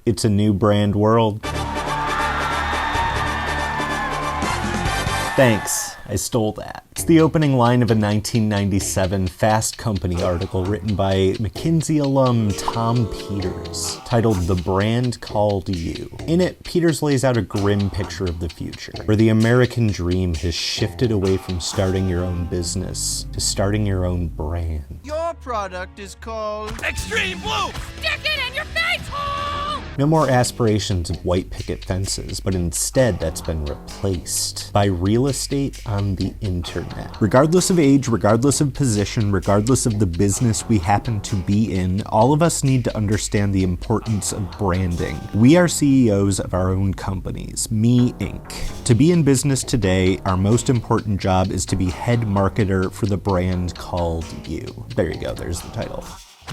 It's a new brand world. Thanks, I stole that. It's the opening line of a 1997 Fast Company article written by McKinsey alum Tom Peters, titled The Brand Called You. In it, Peters lays out a grim picture of the future, where the American dream has shifted away from starting your own business to starting your own brand. Your product is called Extreme Blue! Stick it in your face hole! No more aspirations of white picket fences, but instead that's been replaced by real estate on the internet. Regardless of age, regardless of position, regardless of the business we happen to be in, all of us need to understand the importance of branding. We are CEOs of our own companies, Me Inc. To be in business today, our most important job is to be head marketer for the brand called you. There you go, there's the title.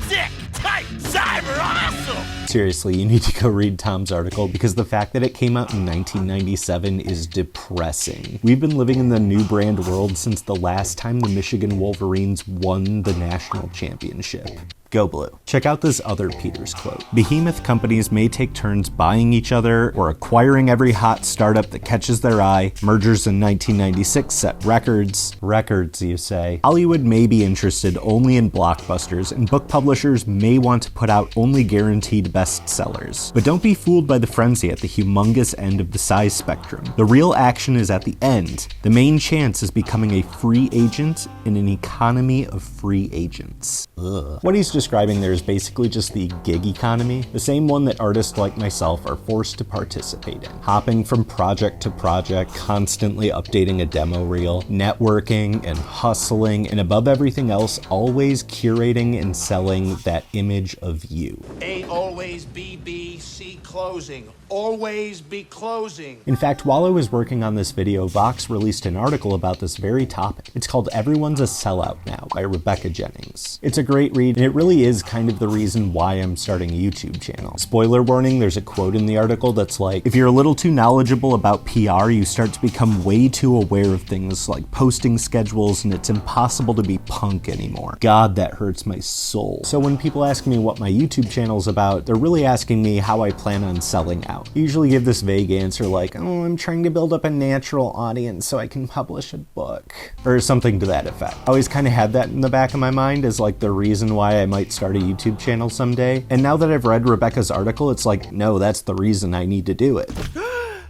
Sick, tight, cyber awesome! Seriously, you need to go read Tom's article because the fact that it came out in 1997 is depressing. We've been living in the new brand world since the last time the Michigan Wolverines won the national championship. Go Blue. Check out this other Peters quote. Behemoth companies may take turns buying each other or acquiring every hot startup that catches their eye. Mergers in 1996 set records. Records, you say. Hollywood may be interested only in blockbusters, and book publishers may want to put out only guaranteed bestsellers. But don't be fooled by the frenzy at the humongous end of the size spectrum. The real action is at the end. The main chance is becoming a free agent in an economy of free agents. Ugh. What he's describing there is basically just the gig economy, the same one that artists like myself are forced to participate in. Hopping from project to project, constantly updating a demo reel, networking and hustling, and above everything else, always curating and selling that image of you. A always be B, C closing. Always be closing. In fact, while I was working on this video, Vox released an article about this very topic. It's called Everyone's a Sellout Now by Rebecca Jennings. It's a great read, and it really is kind of the reason why I'm starting a YouTube channel. Spoiler warning, there's a quote in the article that's like, if you're a little too knowledgeable about PR, you start to become way too aware of things like posting schedules, and it's impossible to be punk anymore. God, that hurts my soul. So when people ask me what my YouTube channel's about, they're really asking me how I plan on selling out. I usually give this vague answer like, oh, I'm trying to build up a natural audience so I can publish a book, or something to that effect. I always kind of had that in the back of my mind as like the reason why I might start a YouTube channel someday. And now that I've read Rebecca's article, it's like, no, that's the reason I need to do it.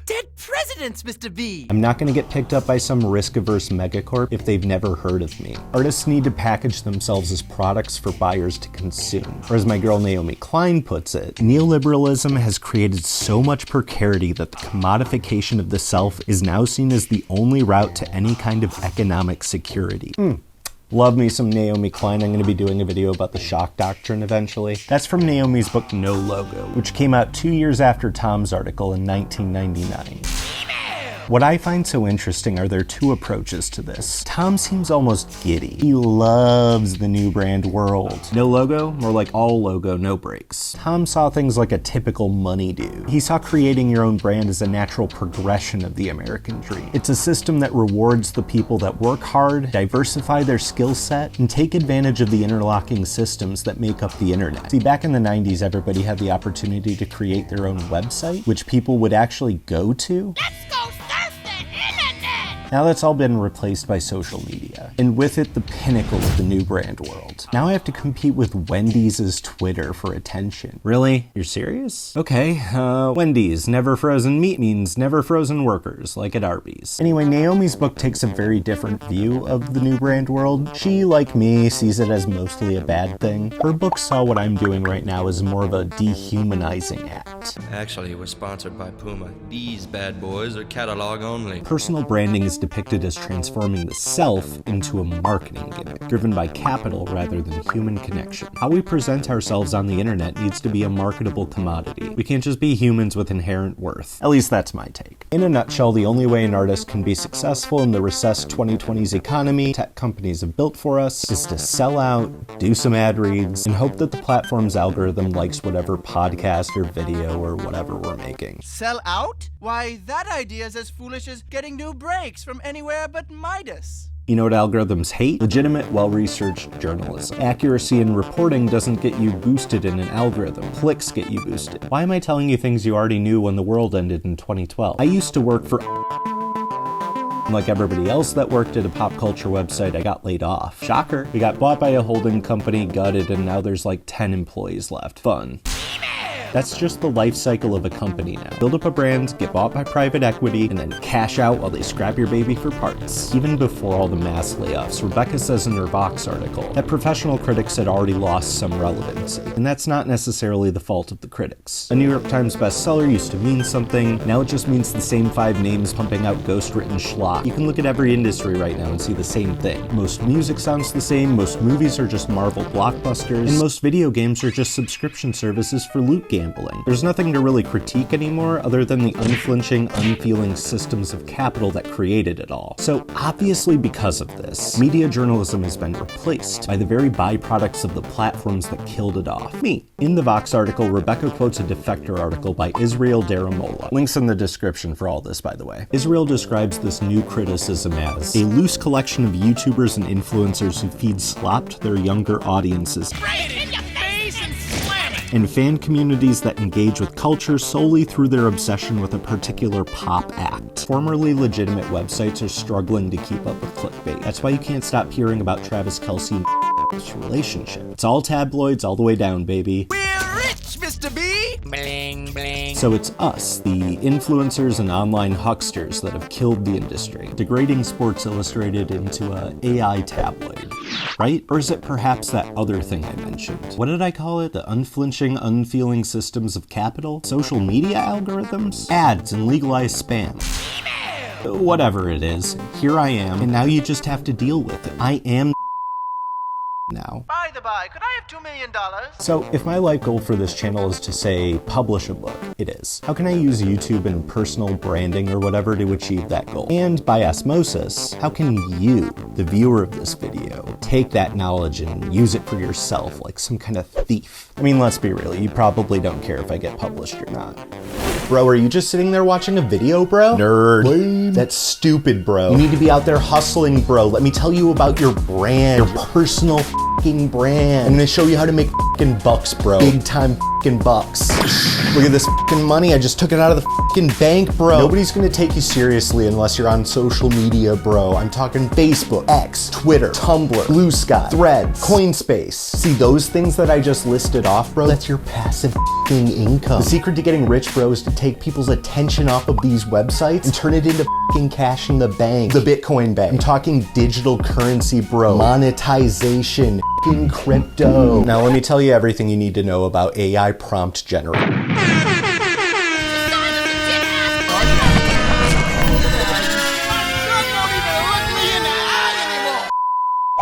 Dead presidents, Mr. B! I'm not gonna get picked up by some risk-averse megacorp if they've never heard of me. Artists need to package themselves as products for buyers to consume. Or as my girl Naomi Klein puts it, neoliberalism has created so much precarity that the commodification of the self is now seen as the only route to any kind of economic security. Love me some Naomi Klein. I'm going to be doing a video about the shock doctrine eventually. That's from Naomi's book No Logo, which came out 2 years after Tom's article in 1999. What I find so interesting are their two approaches to this. Tom seems almost giddy. He loves the new brand world. No logo, more like all logo, no breaks. Tom saw things like a typical money dude. He saw creating your own brand as a natural progression of the American dream. It's a system that rewards the people that work hard, diversify their skill set, and take advantage of the interlocking systems that make up the internet. See, back in the 90s, everybody had the opportunity to create their own website, which people would actually go to. Let's go surf the internet! Now that's all been replaced by social media, and with it, the pinnacle of the new brand world. Now I have to compete with Wendy's Twitter for attention. Really? You're serious? Okay, Wendy's, never frozen meat means never frozen workers, like at Arby's. Anyway, Naomi's book takes a very different view of the new brand world. She, like me, sees it as mostly a bad thing. Her book saw what I'm doing right now as more of a dehumanizing act. Actually, we're sponsored by Puma. These bad boys are catalog only. Personal branding is depicted as transforming the self into a marketing gimmick, driven by capital rather than human connection. How we present ourselves on the internet needs to be a marketable commodity. We can't just be humans with inherent worth. At least that's my take. In a nutshell, the only way an artist can be successful in the recessed 2020s economy tech companies have built for us is to sell out, do some ad reads, and hope that the platform's algorithm likes whatever podcast or video or whatever we're making. Sell out? Why, that idea is as foolish as getting new brakes from anywhere but Midas. You know what algorithms hate? Legitimate, well-researched journalism. Accuracy in reporting doesn't get you boosted in an algorithm. Clicks get you boosted. Why am I telling you things you already knew when the world ended in 2012? I used to work for... Like everybody else that worked at a pop culture website, I got laid off. Shocker. We got bought by a holding company, gutted, and now there's like 10 employees left. Fun. That's just the life cycle of a company now. Build up a brand, get bought by private equity, and then cash out while they scrap your baby for parts. Even before all the mass layoffs, Rebecca says in her Vox article that professional critics had already lost some relevancy. And that's not necessarily the fault of the critics. A New York Times bestseller used to mean something, now it just means the same 5 names pumping out ghost-written schlock. You can look at every industry right now and see the same thing. Most music sounds the same, most movies are just Marvel blockbusters, and most video games are just subscription services for loot gambling. There's nothing to really critique anymore other than the unflinching, unfeeling systems of capital that created it all. So obviously because of this, media journalism has been replaced by the very byproducts of the platforms that killed it off. Me. In the Vox article, Rebecca quotes a Defector article by Israel Daramola. Links in the description for all this, by the way. Israel describes this new criticism as a loose collection of YouTubers and influencers who feed slop to their younger audiences. And fan communities that engage with culture solely through their obsession with a particular pop act. Formerly legitimate websites are struggling to keep up with clickbait. That's why you can't stop hearing about Travis Kelce and relationship. It's all tabloids all the way down, baby. We're rich, Mr. B! Bling, bling. So it's us, the influencers and online hucksters, that have killed the industry, degrading Sports Illustrated into a AI tabloid. Right? Or is it perhaps that other thing I mentioned? What did I call it? The unflinching, unfeeling systems of capital? Social media algorithms? Ads and legalized spam. Whatever it is, here I am, and now you just have to deal with it. I am now. By the by, could I have $2 million? So if my life goal for this channel is to, say, publish a book, it is. How can I use YouTube and personal branding or whatever to achieve that goal? And by osmosis, how can you, the viewer of this video, take that knowledge and use it for yourself like some kind of thief? I mean, let's be real, you probably don't care if I get published or not. Bro, are you just sitting there watching a video, bro? Nerd. Lame. That's stupid, bro. You need to be out there hustling, bro. Let me tell you about your brand, your personal f***ing brand. I'm gonna show you how to make f***ing bucks, bro. Big time f***ing bucks. Look at this f***ing money. I just took it out of the f***ing bank, bro. Nobody's gonna take you seriously unless you're on social media, bro. I'm talking Facebook, X, Twitter, Tumblr, Blue Sky, Threads, Coinspace. See those things that I just listed off, bro? That's your passive f***ing income. The secret to getting rich, bro, is to take people's attention off of these websites and turn it into f***ing cash in the bank. The Bitcoin bank. I'm talking digital currency, bro. Monetization. F***ing crypto. Now let me tell you everything you need to know about AI prompt generation.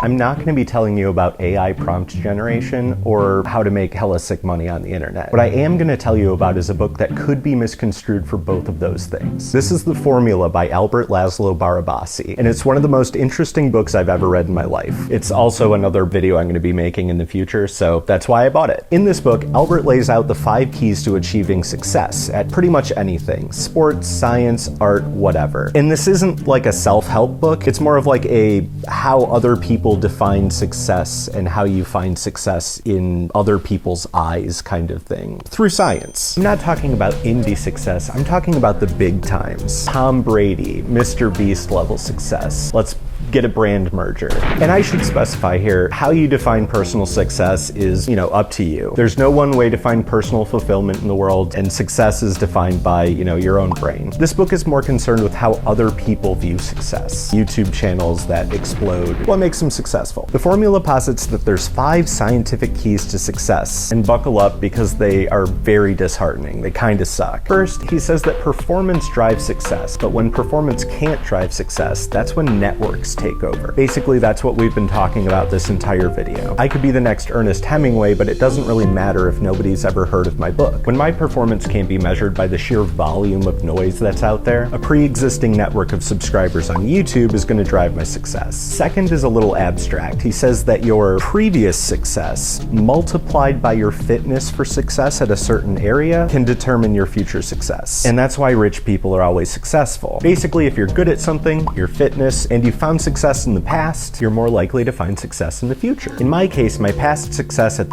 I'm not going to be telling you about AI prompt generation or how to make hella sick money on the internet. What I am going to tell you about is a book that could be misconstrued for both of those things. This is The Formula by Albert Laszlo Barabasi, and it's one of the most interesting books I've ever read in my life. It's also another video I'm going to be making in the future, so that's why I bought it. In this book, Albert lays out the 5 keys to achieving success at pretty much anything: sports, science, art, whatever. And this isn't like a self-help book, it's more of like a how other people define success and how you find success in other people's eyes kind of thing through science. I'm not talking about indie success, I'm talking about the big times. Tom Brady, Mr. Beast level success. Let's get a brand merger. And I should specify here, how you define personal success is, up to you. There's no one way to find personal fulfillment in the world, and success is defined by, your own brain. This book is more concerned with how other people view success. YouTube channels that explode. What makes them successful? The formula posits that there's 5 scientific keys to success, and buckle up because they are very disheartening. They kinda suck. First, he says that performance drives success, but when performance can't drive success, that's when networks take over. Basically, that's what we've been talking about this entire video. I could be the next Ernest Hemingway, but it doesn't really matter if nobody's ever heard of my book. When my performance can't be measured by the sheer volume of noise that's out there, a pre-existing network of subscribers on YouTube is going to drive my success. Second is a little abstract. He says that your previous success multiplied by your fitness for success at a certain area can determine your future success. And that's why rich people are always successful. Basically, if you're good at something, your fitness, and you found success in the past, you're more likely to find success in the future. In my case, my past success at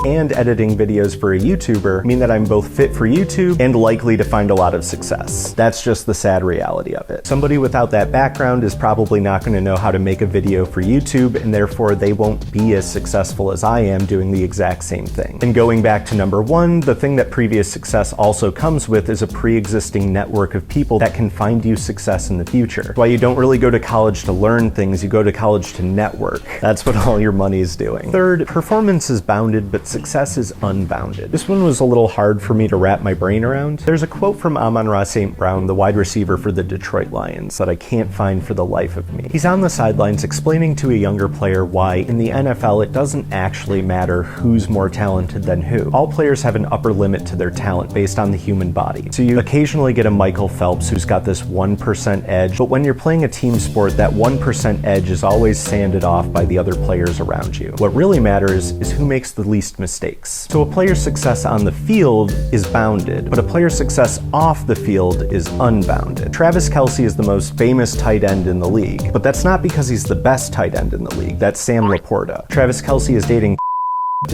and editing videos for a YouTuber mean that I'm both fit for YouTube and likely to find a lot of success. That's just the sad reality of it. Somebody without that background is probably not going to know how to make a video for YouTube, and therefore they won't be as successful as I am doing the exact same thing. And going back to number one, the thing that previous success also comes with is a pre-existing network of people that can find you success in the future. Why you don't really go to college to learn things, you go to college to network. That's what all your money is doing. Third, performance is bounded, but success is unbounded. This one was a little hard for me to wrap my brain around. There's a quote from Amon-Ra St. Brown, the wide receiver for the Detroit Lions, that I can't find for the life of me. He's on the sidelines explaining to a younger player why in the NFL it doesn't actually matter who's more talented than who. All players have an upper limit to their talent based on the human body. So you occasionally get a Michael Phelps who's got this 1% edge, but when you're playing a team sport, that 1% edge is always sanded off by the other players around you. What really matters is who makes the least mistakes. So a player's success on the field is bounded, but a player's success off the field is unbounded. Travis Kelce is the most famous tight end in the league, but that's not because he's the best tight end in the league. That's Sam Laporta. Travis Kelce is dating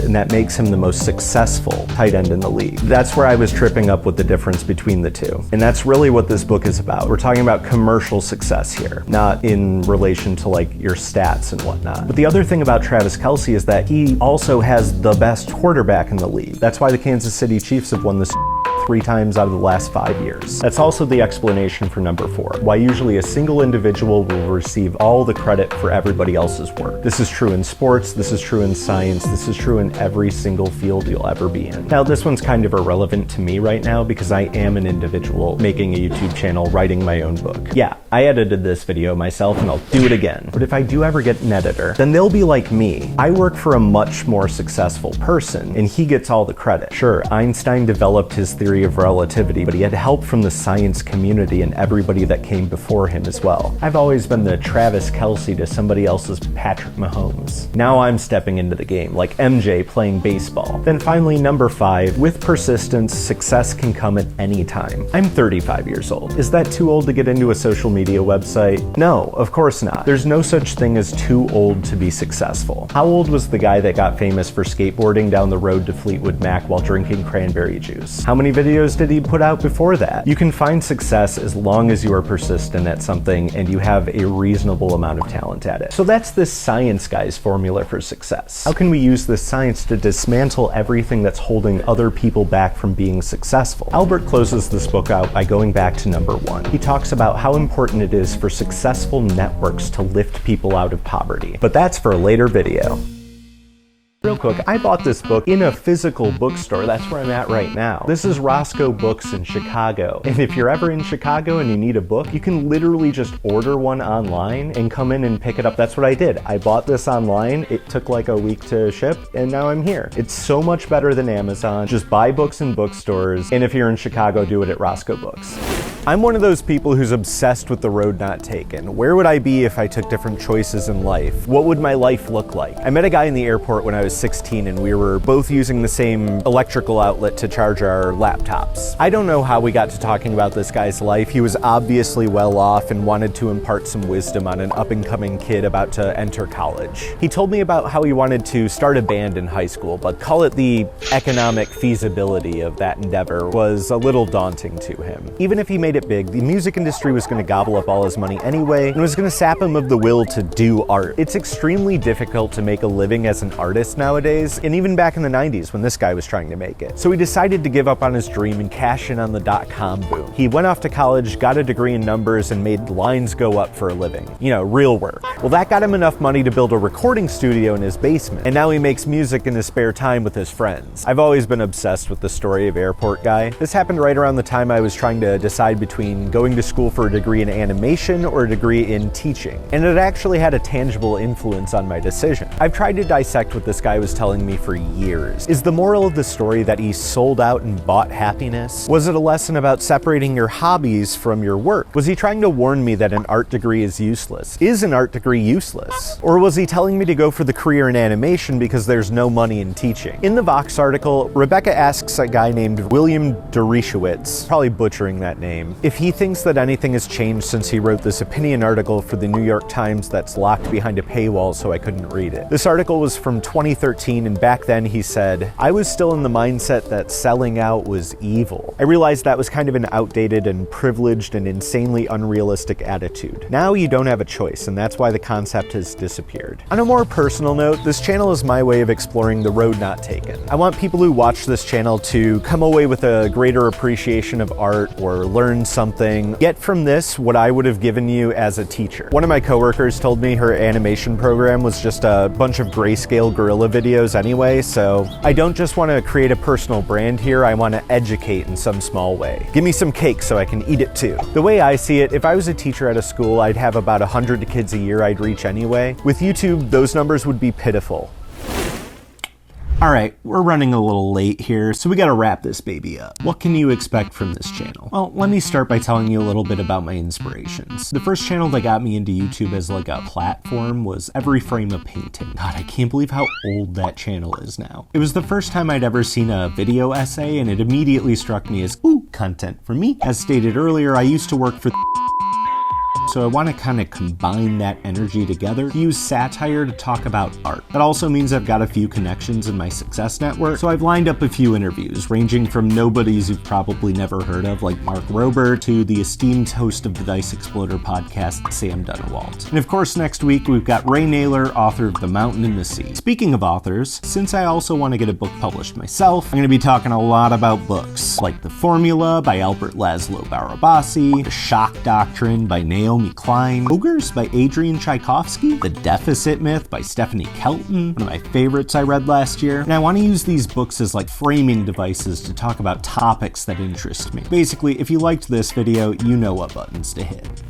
and that makes him the most successful tight end in the league. That's where I was tripping up with the difference between the two. And that's really what this book is about. We're talking about commercial success here, not in relation to like your stats and whatnot. But the other thing about Travis Kelce is that he also has the best quarterback in the league. That's why the Kansas City Chiefs have won this 3 times out of the last 5 years. That's also the explanation for number 4, why usually a single individual will receive all the credit for everybody else's work. This is true in sports, this is true in science, this is true in every single field you'll ever be in. Now, this one's kind of irrelevant to me right now because I am an individual making a YouTube channel, writing my own book. Yeah, I edited this video myself and I'll do it again. But if I do ever get an editor, then they'll be like me. I work for a much more successful person and he gets all the credit. Sure, Einstein developed his theory of relativity, but he had help from the science community and everybody that came before him as well. I've always been the Travis Kelce to somebody else's Patrick Mahomes. Now I'm stepping into the game, like MJ playing baseball. Then finally, number 5, with persistence, success can come at any time. I'm 35 years old. Is that too old to get into a social media website? No, of course not. There's no such thing as too old to be successful. How old was the guy that got famous for skateboarding down the road to Fleetwood Mac while drinking cranberry juice? How many videos did he put out before that? You can find success as long as you are persistent at something and you have a reasonable amount of talent at it. So that's this science guy's formula for success. How can we use this science to dismantle everything that's holding other people back from being successful? Albert closes this book out by going back to number 1. He talks about how important it is for successful networks to lift people out of poverty. But that's for a later video. Real quick, I bought this book in a physical bookstore. That's where I'm at right now. This is Roscoe Books in Chicago. And if you're ever in Chicago and you need a book, you can literally just order one online and come in and pick it up. That's what I did. I bought this online. It took like a week to ship, and now I'm here. It's so much better than Amazon. Just buy books in bookstores. And if you're in Chicago, do it at Roscoe Books. I'm one of those people who's obsessed with the road not taken. Where would I be if I took different choices in life? What would my life look like? I met a guy in the airport when I was 16 and we were both using the same electrical outlet to charge our laptops. I don't know how we got to talking about this guy's life. He was obviously well off and wanted to impart some wisdom on an up-and-coming kid about to enter college. He told me about how he wanted to start a band in high school, but call it the economic feasibility of that endeavor was a little daunting to him. Even if he made it big, the music industry was going to gobble up all his money anyway and was going to sap him of the will to do art. It's extremely difficult to make a living as an artist nowadays, and even back in the 90s when this guy was trying to make it. So he decided to give up on his dream and cash in on the .com boom. He went off to college, got a degree in numbers, and made lines go up for a living. You know, real work. Well, that got him enough money to build a recording studio in his basement, and now he makes music in his spare time with his friends. I've always been obsessed with the story of Airport Guy. This happened right around the time I was trying to decide between going to school for a degree in animation or a degree in teaching, and it actually had a tangible influence on my decision. I've tried to dissect what this guy was telling me for years. Is the moral of the story that he sold out and bought happiness? Was it a lesson about separating your hobbies from your work? Was he trying to warn me that an art degree is useless? Is an art degree useless? Or was he telling me to go for the career in animation because there's no money in teaching? In the Vox article, Rebecca asks a guy named William Dereshowitz, probably butchering that name, time. If he thinks that anything has changed since he wrote this opinion article for the New York Times that's locked behind a paywall so I couldn't read it. This article was from 2013, and back then he said, "I was still in the mindset that selling out was evil. I realized that was kind of an outdated and privileged and insanely unrealistic attitude. Now you don't have a choice, and that's why the concept has disappeared." On a more personal note, this channel is my way of exploring the road not taken. I want people who watch this channel to come away with a greater appreciation of art or learn something. Get from this what I would have given you as a teacher. One of my coworkers told me her animation program was just a bunch of grayscale gorilla videos anyway, so I don't just want to create a personal brand here, I want to educate in some small way. Give me some cake so I can eat it too. The way I see it, if I was a teacher at a school, I'd have about 100 kids a year I'd reach anyway. With YouTube, those numbers would be pitiful. All right, we're running a little late here, so we gotta wrap this baby up. What can you expect from this channel? Well, let me start by telling you a little bit about my inspirations. The first channel that got me into YouTube as like a platform was Every Frame a Painting. God, I can't believe how old that channel is now. It was the first time I'd ever seen a video essay, and it immediately struck me as, ooh, content for me. As stated earlier, I used to work for so I want to kind of combine that energy together, use satire to talk about art. That also means I've got a few connections in my success network, so I've lined up a few interviews, ranging from nobodies you've probably never heard of, like Mark Rober, to the esteemed host of the Dice Exploder podcast, Sam Dunawalt. And of course, next week, we've got Ray Naylor, author of The Mountain and the Sea. Speaking of authors, since I also want to get a book published myself, I'm going to be talking a lot about books, like The Formula by Albert Laszlo Barabasi, The Shock Doctrine by Naomi Klein, Ogres by Adrian Tchaikovsky, The Deficit Myth by Stephanie Kelton, one of my favorites I read last year, and I want to use these books as like framing devices to talk about topics that interest me. Basically, if you liked this video, you know what buttons to hit.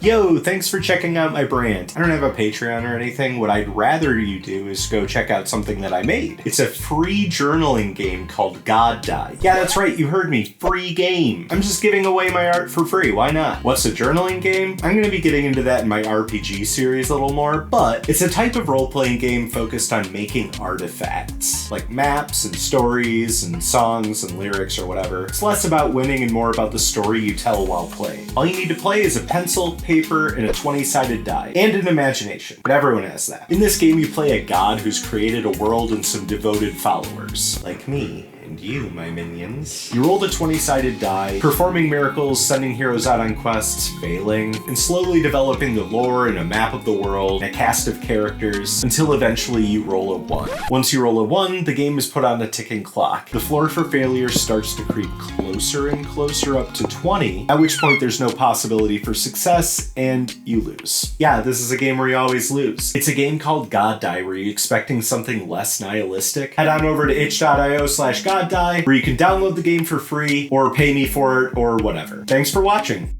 Yo, thanks for checking out my brand. I don't have a Patreon or anything. What I'd rather you do is go check out something that I made. It's a free journaling game called God Die. Yeah, that's right, you heard me. Free game. I'm just giving away my art for free. Why not? What's a journaling game? I'm going to be getting into that in my RPG series a little more, but it's a type of role-playing game focused on making artifacts, like maps and stories and songs and lyrics or whatever. It's less about winning and more about the story you tell while playing. All you need to play is a pencil, paper, and a 20-sided die, and an imagination, but everyone has that. In this game, you play a god who's created a world and some devoted followers, like me. And you, my minions. You roll the 20-sided die, performing miracles, sending heroes out on quests, failing, and slowly developing the lore and a map of the world, and a cast of characters, until eventually you roll a 1. Once you roll a 1, the game is put on a ticking clock. The floor for failure starts to creep closer and closer up to 20, at which point there's no possibility for success, and you lose. Yeah, this is a game where you always lose. It's a game called God Die, where you're expecting something less nihilistic. Head on over to itch.io/GodDie, where you can download the game for free, or pay me for it, or whatever. Thanks for watching.